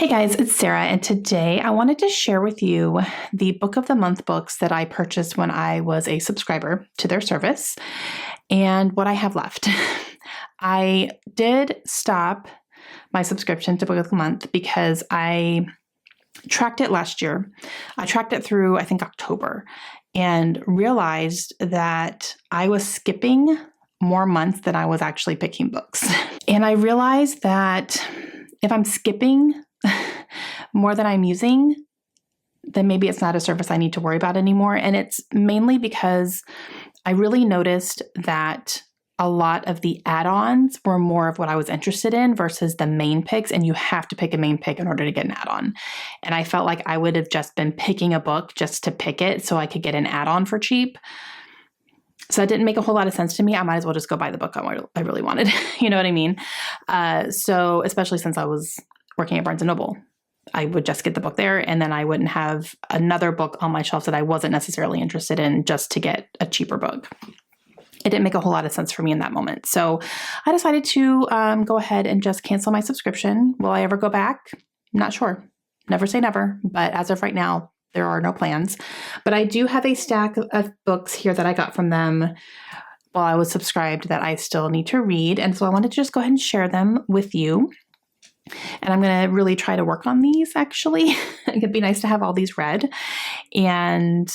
Hey guys, it's Sarah, and today I wanted to share with you the Book of the Month books that I purchased when I was a subscriber to their service and what I have left. I did stop my subscription to Book of the Month because I tracked it last year. I tracked it through, I think, October and realized that I was skipping more months than I was actually picking books. And I realized that if I'm skipping more than I'm using, then maybe it's not a service I need to worry about anymore. And it's mainly because I really noticed that a lot of the add-ons were more of what I was interested in versus the main picks. And you have to pick a main pick in order to get an add-on. And I felt like I would have just been picking a book just to pick it so I could get an add-on for cheap. So that didn't make a whole lot of sense to me. I might as well just go buy the book I really wanted. You know what I mean? So especially since I was working at Barnes & Noble, I would just get the book there, and then I wouldn't have another book on my shelf that I wasn't necessarily interested in just to get a cheaper book. It didn't make a whole lot of sense for me in that moment. So I decided to go ahead and just cancel my subscription. Will I ever go back? Not sure. Never say never. But as of right now, there are no plans. But I do have a stack of books here that I got from them while I was subscribed that I still need to read. And so I wanted to just go ahead and share them with you. And I'm going to really try to work on these, actually. It'd be nice to have all these read, and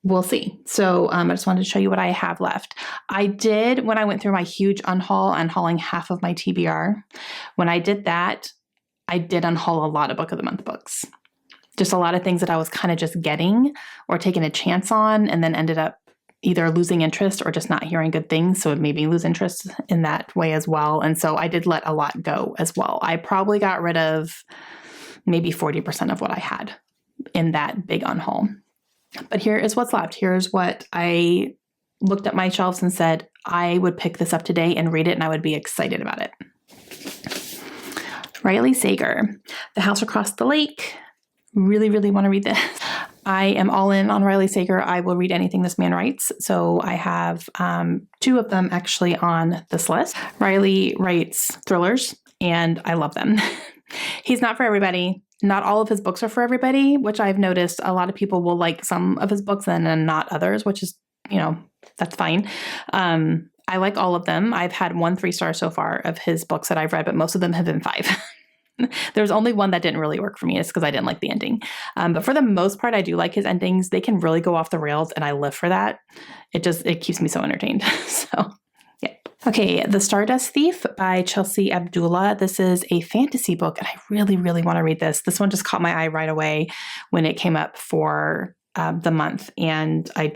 we'll see. So I just wanted to show you what I have left. I did, when I went through my huge unhauling half of my TBR, when I did that, I did unhaul a lot of Book of the Month books. Just a lot of things that I was kind of just getting or taking a chance on, and then ended up either losing interest or just not hearing good things. So it made me lose interest in that way as well. And so I did let a lot go as well. I probably got rid of maybe 40% of what I had in that big unhaul. But here is what's left. Here's what I looked at my shelves and said, I would pick this up today and read it, and I would be excited about it. Riley Sager, The House Across the Lake. Really, really want to read this. I am all in on Riley Sager. I will read anything this man writes. So I have two of them actually on this list. Riley writes thrillers, and I love them. He's not for everybody. Not all of his books are for everybody, which I've noticed a lot of people will like some of his books and then not others, which is, that's fine. I like all of them. I've had 1 3-star so far of his books that I've read, but most of them have been 5. There's only one that didn't really work for me. It's because I didn't like the ending. But for the most part, I do like his endings. They can really go off the rails, and I live for that. It keeps me so entertained. So, yeah. Okay, The Stardust Thief by Chelsea Abdullah. This is a fantasy book, and I really, really want to read this. This one just caught my eye right away when it came up for the month, and I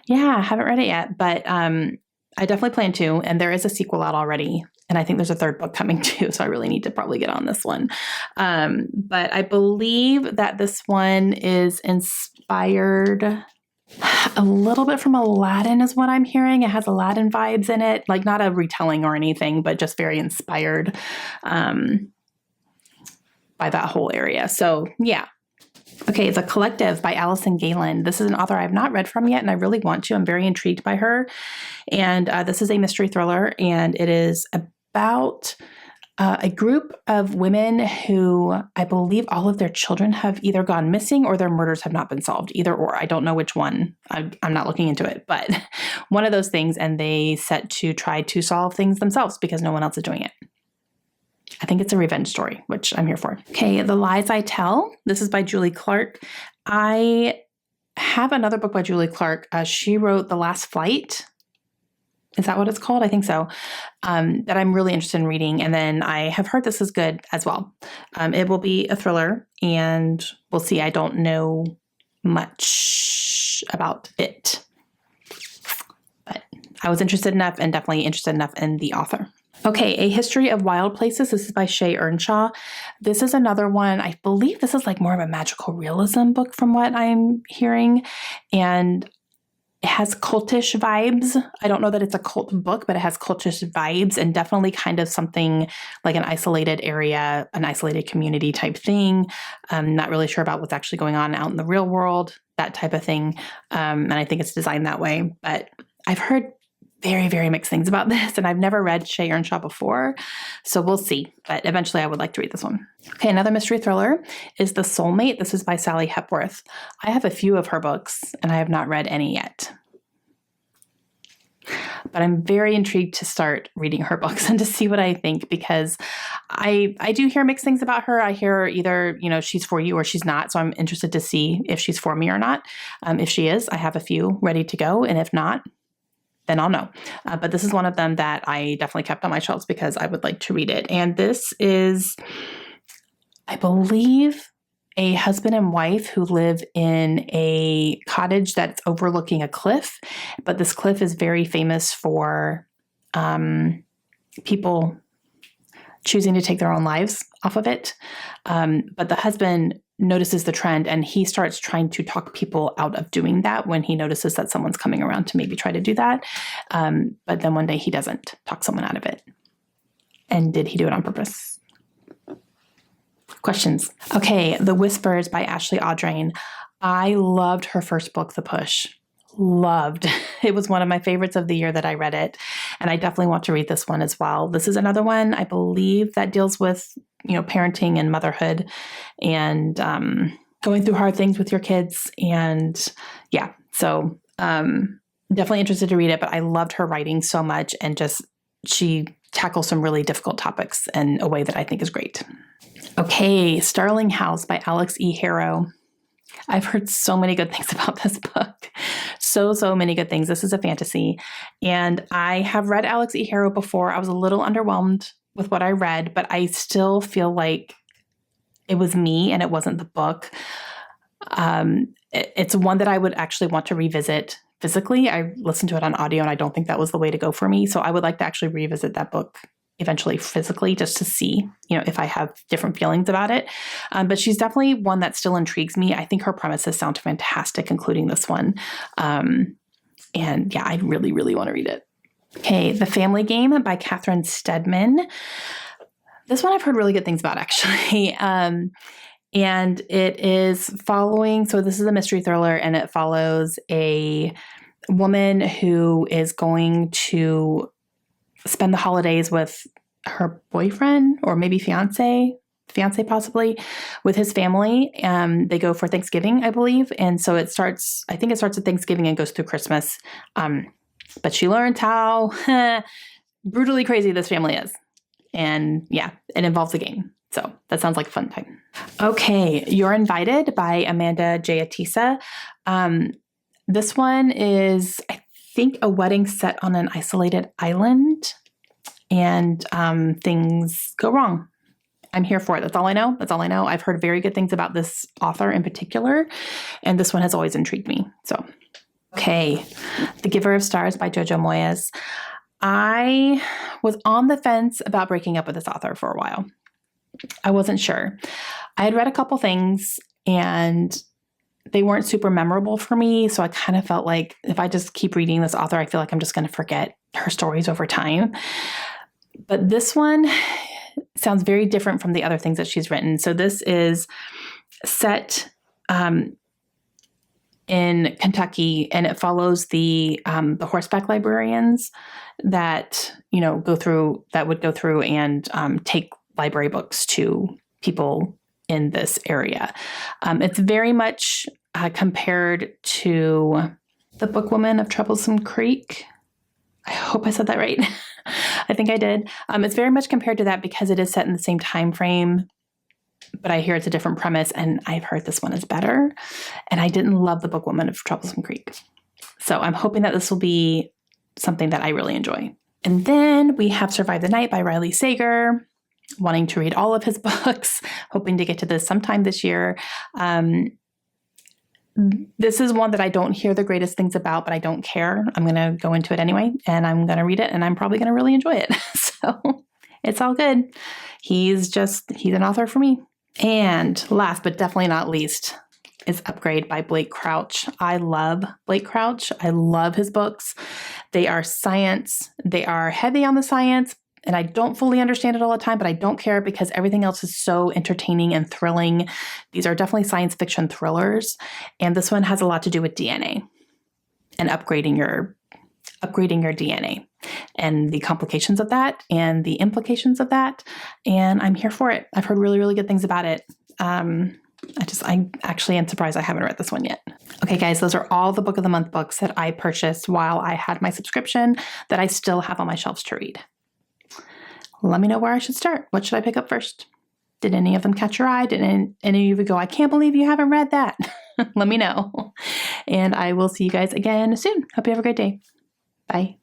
haven't read it yet, but I definitely plan to, and there is a sequel out already. And I think there's a 3rd book coming too, so I really need to probably get on this one. But I believe that this one is inspired a little bit from Aladdin is what I'm hearing. It has Aladdin vibes in it, like not a retelling or anything, but just very inspired by that whole area. So yeah. Okay, The Collective by Allison Galen. This is an author I've not read from yet, and I really want to. I'm very intrigued by her. And this is a mystery thriller, and it is about a group of women who I believe all of their children have either gone missing or their murders have not been solved, either or. I don't know which one. I'm not looking into it, but one of those things, and they set to try to solve things themselves because no one else is doing it. I think it's a revenge story, which I'm here for. Okay, The Lies I Tell. This is by Julie Clark. I have another book by Julie Clark. She wrote The Last Flight. Is that what it's called? I think so. That I'm really interested in reading. And then I have heard this is good as well. It will be a thriller, and we'll see. I don't know much about it, but I was interested enough, and definitely interested enough in the author. Okay, A History of Wild Places. This is by Shay Earnshaw. This is another one. I believe this is like more of a magical realism book from what I'm hearing. And it has cultish vibes. I don't know that it's a cult book, but it has cultish vibes, and definitely kind of something like an isolated area, an isolated community type thing. I'm not really sure about what's actually going on out in the real world, that type of thing. And I think it's designed that way. But I've heard very, very mixed things about this, and I've never read Shea Earnshaw before, so we'll see. But eventually I would like to read this one. Okay, another mystery thriller is The Soulmate. This is by Sally Hepworth. I have a few of her books, and I have not read any yet. But I'm very intrigued to start reading her books and to see what I think, because I do hear mixed things about her. I hear either, she's for you or she's not. So I'm interested to see if she's for me or not. If she is, I have a few ready to go. And if not, then I'll know. But this is one of them that I definitely kept on my shelves because I would like to read it. And this is, I believe, a husband and wife who live in a cottage that's overlooking a cliff. But this cliff is very famous for people choosing to take their own lives off of it. But the husband notices the trend, and he starts trying to talk people out of doing that when he notices that someone's coming around to maybe try to do that. But then one day he doesn't talk someone out of it. And did he do it on purpose? Questions. Okay, The Whispers by Ashley Audrain. I loved her first book, The Push. Loved. It was one of my favorites of the year that I read it. And I definitely want to read this one as well. This is another one, I believe, that deals with, parenting and motherhood and going through hard things with your kids. And yeah, so definitely interested to read it, but I loved her writing so much, and she tackles some really difficult topics in a way that I think is great. Okay, Starling House by Alex E. Harrow. I've heard so many good things about this book. So many good things. This is a fantasy. And I have read Alex E. Harrow before. I was a little underwhelmed with what I read, but I still feel like it was me and it wasn't the book. It's one that I would actually want to revisit physically. I listened to it on audio, and I don't think that was the way to go for me. So I would like to actually revisit that book eventually physically, just to see, if I have different feelings about it. But she's definitely one that still intrigues me. I think her premises sound fantastic, including this one. And yeah, I really, really want to read it. Okay, The Family Game by Catherine Stedman. This one I've heard really good things about, actually. And it is following, so this is a mystery thriller, and it follows a woman who is going to spend the holidays with her boyfriend, or maybe fiance possibly, with his family. They go for Thanksgiving, I believe. And so I think it starts at Thanksgiving and goes through Christmas. But she learns how brutally crazy this family is. And yeah, it involves a game. So that sounds like a fun time. Okay, You're Invited by Amanda Jayatisa. This one is, I think, a wedding set on an isolated island, and things go wrong. I'm here for it. That's all I know. I've heard very good things about this author in particular, and this one has always intrigued me. So, okay, The Giver of Stars by Jojo Moyes. I was on the fence about breaking up with this author for a while. I wasn't sure. I had read a couple things, and they weren't super memorable for me. So I kind of felt like if I just keep reading this author, I feel like I'm just going to forget her stories over time. But this one sounds very different from the other things that she's written. So this is set in Kentucky, and it follows the horseback librarians that would go through and take library books to people in this area. It's very much compared to The Bookwoman of Troublesome Creek. I hope I said that right. I think I did. It's very much compared to that because it is set in the same time frame, but I hear it's a different premise, and I've heard this one is better. And I didn't love The Bookwoman of Troublesome Creek. So I'm hoping that this will be something that I really enjoy. And then we have Survive the Night by Riley Sager. Wanting to read all of his books, hoping to get to this sometime this year. This is one that I don't hear the greatest things about, but I don't care. I'm going to go into it anyway, and I'm going to read it, and I'm probably going to really enjoy it. So it's all good. He's an author for me. And last, but definitely not least, is Upgrade by Blake Crouch. I love Blake Crouch. I love his books. They are science. They are heavy on the science, and I don't fully understand it all the time, but I don't care because everything else is so entertaining and thrilling. These are definitely science fiction thrillers. And this one has a lot to do with DNA and upgrading your upgrading your DNA and the complications of that and the implications of that. And I'm here for it. I've heard really, really good things about it. I actually am surprised I haven't read this one yet. Okay, guys, those are all the Book of the Month books that I purchased while I had my subscription that I still have on my shelves to read. Let me know where I should start. What should I pick up first? Did any of them catch your eye? Did any of you go, I can't believe you haven't read that? Let me know. And I will see you guys again soon. Hope you have a great day. Bye.